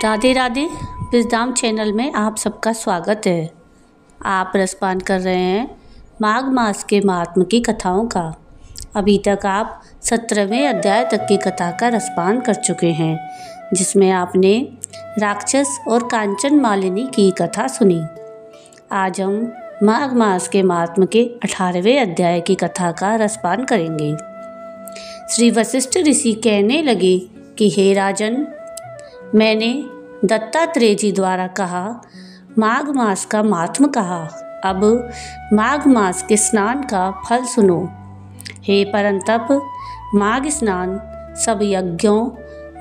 Radhe Radhe. Wisdom channel में आप सबका स्वागत है। आप रसपान कर रहे हैं माघ मास के महात्म की कथाओं का। अभी तक आप 17वें अध्याय तक की कथा का रसपान कर चुके हैं, जिसमें आपने राक्षस और कांचन मालिनी की कथा सुनी। आज हम माघ मास के महात्म के 18वें अध्याय की कथा का रसपान करेंगे। श्री वशिष्ठ ऋषि कहने लगे कि हे राजन, मैंने दत्तात्रेय जी द्वारा कहा, माघ मास का महात्म कहा। अब माघ मास के स्नान का फल सुनो। हे परंतप, माघ स्नान सब यज्ञों,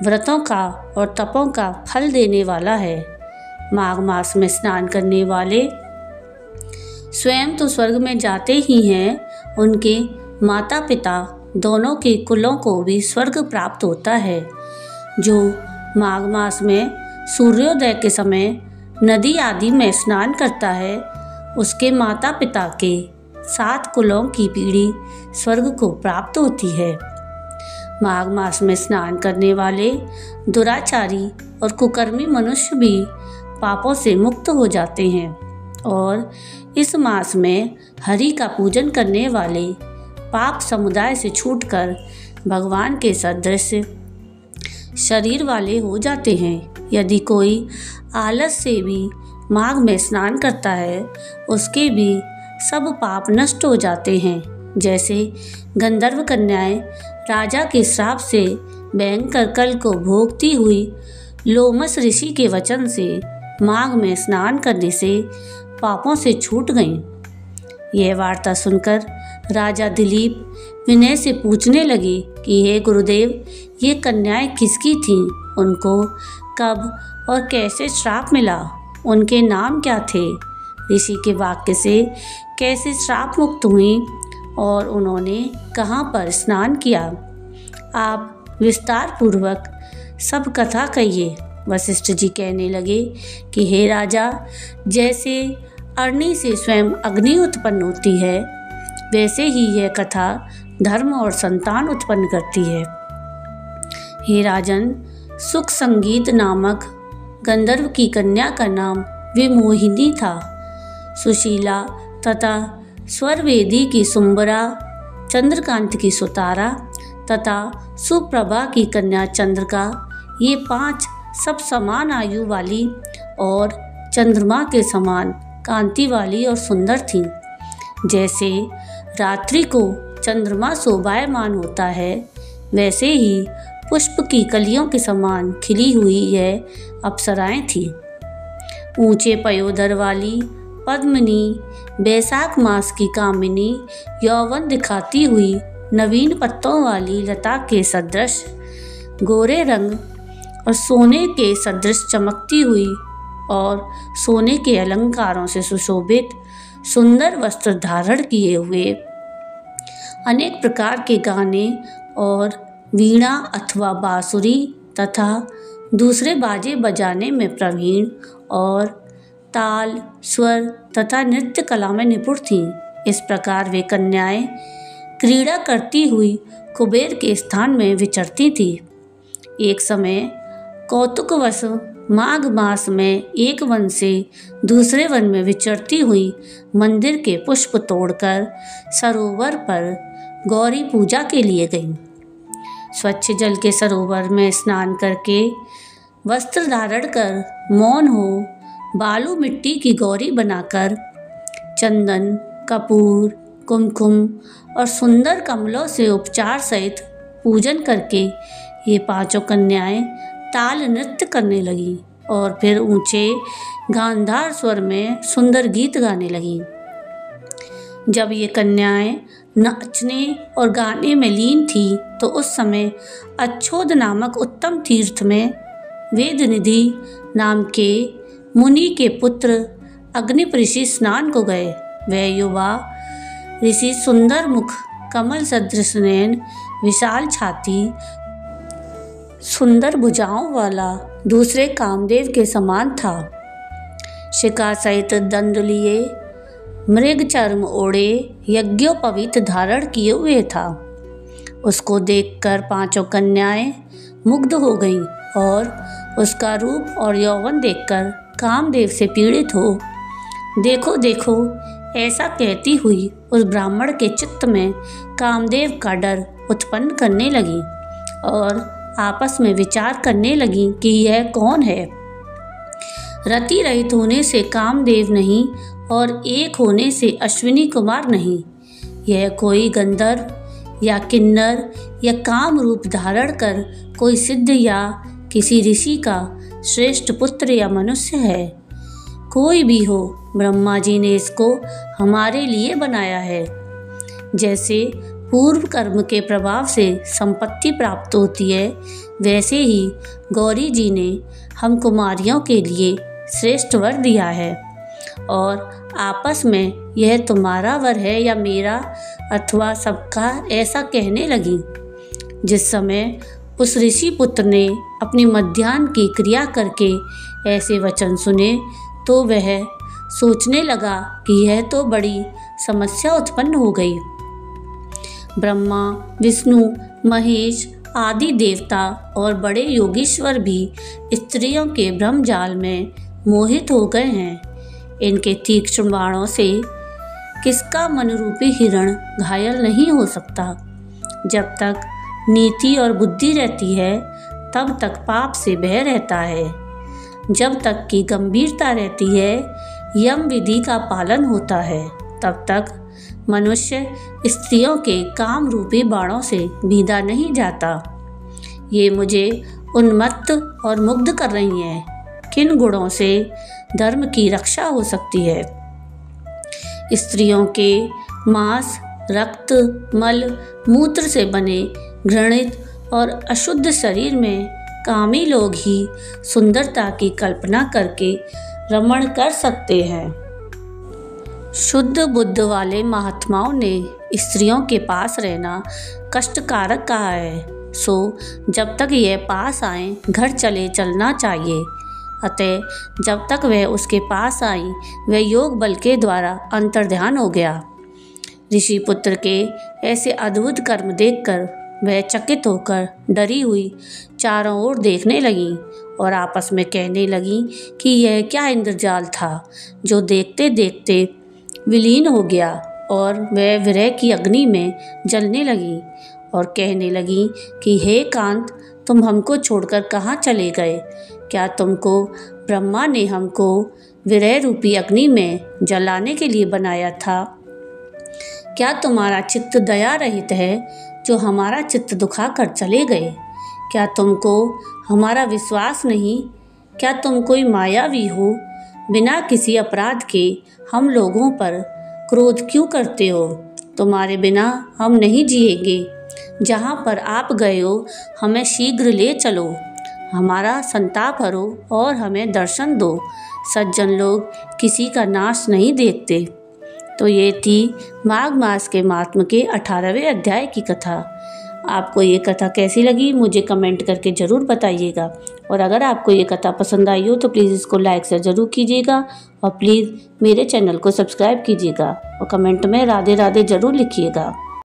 व्रतों का और तपों का फल देने वाला है। माघ मास में स्नान करने वाले स्वयं तो स्वर्ग में जाते ही हैं, उनके माता पिता दोनों के कुलों को भी स्वर्ग प्राप्त होता है। जो माघ मास में सूर्योदय के समय नदी आदि में स्नान करता है, उसके माता पिता के 7 कुलों की पीढ़ी स्वर्ग को प्राप्त होती है। माघ मास में स्नान करने वाले दुराचारी और कुकर्मी मनुष्य भी पापों से मुक्त हो जाते हैं और इस मास में हरि का पूजन करने वाले पाप समुदाय से छूटकर भगवान के सदृश शरीर वाले हो जाते हैं। यदि कोई आलस से भी माघ में स्नान करता है, उसके भी सब पाप नष्ट हो जाते हैं। जैसे गंधर्व कन्याएं राजा के श्राप से भयंकर कल को भोगती हुई लोमस ऋषि के वचन से माघ में स्नान करने से पापों से छूट गईं। यह वार्ता सुनकर राजा दिलीप विनय से पूछने लगे कि हे गुरुदेव, ये कन्याएं किसकी थीं? उनको कब और कैसे श्राप मिला? उनके नाम क्या थे? ऋषि के वाक्य से कैसे श्राप मुक्त हुई और उन्होंने कहाँ पर स्नान किया? आप विस्तार पूर्वक सब कथा कहिए। वशिष्ठ जी कहने लगे कि हे राजा, जैसे अग्नि से स्वयं अग्नि उत्पन्न होती है, वैसे ही यह कथा धर्म और संतान उत्पन्न करती है। हे राजन, सुख संगीत नामक गंधर्व की कन्या का नाम विमोहिनी था। सुशीला तथा स्वरवेदी की सुंबरा, चंद्रकांत की सुतारा तथा सुप्रभा की कन्या चंद्रिका, ये 5 सब समान आयु वाली और चंद्रमा के समान कांति वाली और सुंदर थीं। जैसे रात्रि को चंद्रमा शोभायमान होता है, वैसे ही पुष्प की कलियों के समान खिली हुई यह अप्सराएं थीं। ऊंचे पयोधर वाली पद्मिनी, बैसाख मास की कामिनी, यौवन दिखाती हुई नवीन पत्तों वाली लता के सदृश, गोरे रंग और सोने के सदृश चमकती हुई और सोने के अलंकारों से सुशोभित सुंदर वस्त्र धारण किए हुए, अनेक प्रकार के गाने और वीणा अथवा बांसुरी तथा दूसरे बाजे बजाने में प्रवीण और ताल, स्वर तथा नृत्य कला में निपुण थीं। इस प्रकार वे कन्याएं क्रीड़ा करती हुई कुबेर के स्थान में विचरती थीं। एक समय कौतुकवश माघ मास में एक वन से दूसरे वन में विचरती हुई मंदिर के पुष्प तोड़कर सरोवर पर गौरी पूजा के लिए गईं। स्वच्छ जल के सरोवर में स्नान करके वस्त्र धारण कर मौन हो बालू मिट्टी की गौरी बनाकर चंदन, कपूर, कुमकुम और सुंदर कमलों से उपचार सहित पूजन करके ये 5 कन्याएं ताल नृत्य करने लगीं और फिर ऊंचे गांधार स्वर में सुंदर गीत गाने लगीं। जब ये कन्याएं नाचने और गाने में लीन थी, तो उस समय अच्छोद नामक उत्तम तीर्थ में वेदनिधि नाम के मुनि के पुत्र अग्निप ऋषि स्नान को गए। वह युवा ऋषि सुंदर मुख, कमल सदृश नयन, विशाल छाती, सुंदर भुजाओं वाला दूसरे कामदेव के समान था। शिखा सहित दंड लिए, मृग चर्म ओढ़े, यज्ञोपवीत धारण किए हुए था। उसको देखकर 5 कन्याएं मुग्ध हो गईं और उसका रूप और यौवन देखकर कामदेव से पीड़ित हो देखो देखो ऐसा कहती हुई उस ब्राह्मण के चित्त में कामदेव का डर उत्पन्न करने लगी और आपस में विचार करने लगी कि यह कौन है। रति रहित होने से कामदेव नहीं और एक होने से अश्विनी कुमार नहीं, यह कोई गंधर्व या किन्नर या काम रूप धारण कर कोई सिद्ध या किसी ऋषि का श्रेष्ठ पुत्र या मनुष्य है। कोई भी हो, ब्रह्मा जी ने इसको हमारे लिए बनाया है। जैसे पूर्व कर्म के प्रभाव से संपत्ति प्राप्त होती है, वैसे ही गौरी जी ने हम कुमारियों के लिए श्रेष्ठ वर दिया है और आपस में यह तुम्हारा वर है या मेरा अथवा सबका ऐसा कहने लगी। जिस समय उस ऋषि पुत्र ने अपनी मध्याह्न की क्रिया करके ऐसे वचन सुने तो वह सोचने लगा कि यह तो बड़ी समस्या उत्पन्न हो गई। ब्रह्मा, विष्णु, महेश आदि देवता और बड़े योगीश्वर भी स्त्रियों के ब्रह्मजाल में मोहित हो गए हैं। इनके तीक्ष्ण बाणों से किसका मनरूपी हिरण घायल नहीं हो सकता। जब तक नीति और बुद्धि रहती है तब तक पाप से भय रहता है। जब तक की गंभीरता रहती है, यम विधि का पालन होता है, तब तक मनुष्य स्त्रियों के काम रूपी बाणों से भीदा नहीं जाता। ये मुझे उन्मत्त और मुग्ध कर रही हैं। किन गुणों से धर्म की रक्षा हो सकती है। स्त्रियों के मांस, रक्त, मल, मूत्र से बने घृणित और अशुद्ध शरीर में कामी लोग ही सुंदरता की कल्पना करके रमण कर सकते हैं। शुद्ध बुद्ध वाले महात्माओं ने स्त्रियों के पास रहना कष्टकारक कहा है। सो जब तक यह पास आए घर चले चलना चाहिए। अतः जब तक वह उसके पास आई वह योग बल के द्वारा अंतर्ध्यान हो गया। ऋषि पुत्र के ऐसे अद्भुत कर्म देखकर वह चकित होकर डरी हुई चारों ओर देखने लगी और आपस में कहने लगी कि यह क्या इंद्रजाल था जो देखते देखते विलीन हो गया। और वह विरह की अग्नि में जलने लगी और कहने लगी कि हे कांत, तुम हमको छोड़कर कहाँ चले गए। क्या तुमको ब्रह्मा ने हमको विरह रूपी अग्नि में जलाने के लिए बनाया था। क्या तुम्हारा चित्त दया रहित है जो हमारा चित्त दुखा कर चले गए। क्या तुमको हमारा विश्वास नहीं। क्या तुम कोई मायावी हो। बिना किसी अपराध के हम लोगों पर क्रोध क्यों करते हो। तुम्हारे बिना हम नहीं जिएंगे। जहाँ पर आप गए हो हमें शीघ्र ले चलो। हमारा संताप हरो और हमें दर्शन दो। सज्जन लोग किसी का नाश नहीं देखते। तो ये थी माघ मास के महात्म के 18वें अध्याय की कथा। आपको ये कथा कैसी लगी मुझे कमेंट करके ज़रूर बताइएगा। और अगर आपको ये कथा पसंद आई हो तो प्लीज़ इसको लाइक से ज़रूर कीजिएगा और प्लीज़ मेरे चैनल को सब्सक्राइब कीजिएगा और कमेंट में राधे राधे ज़रूर लिखिएगा।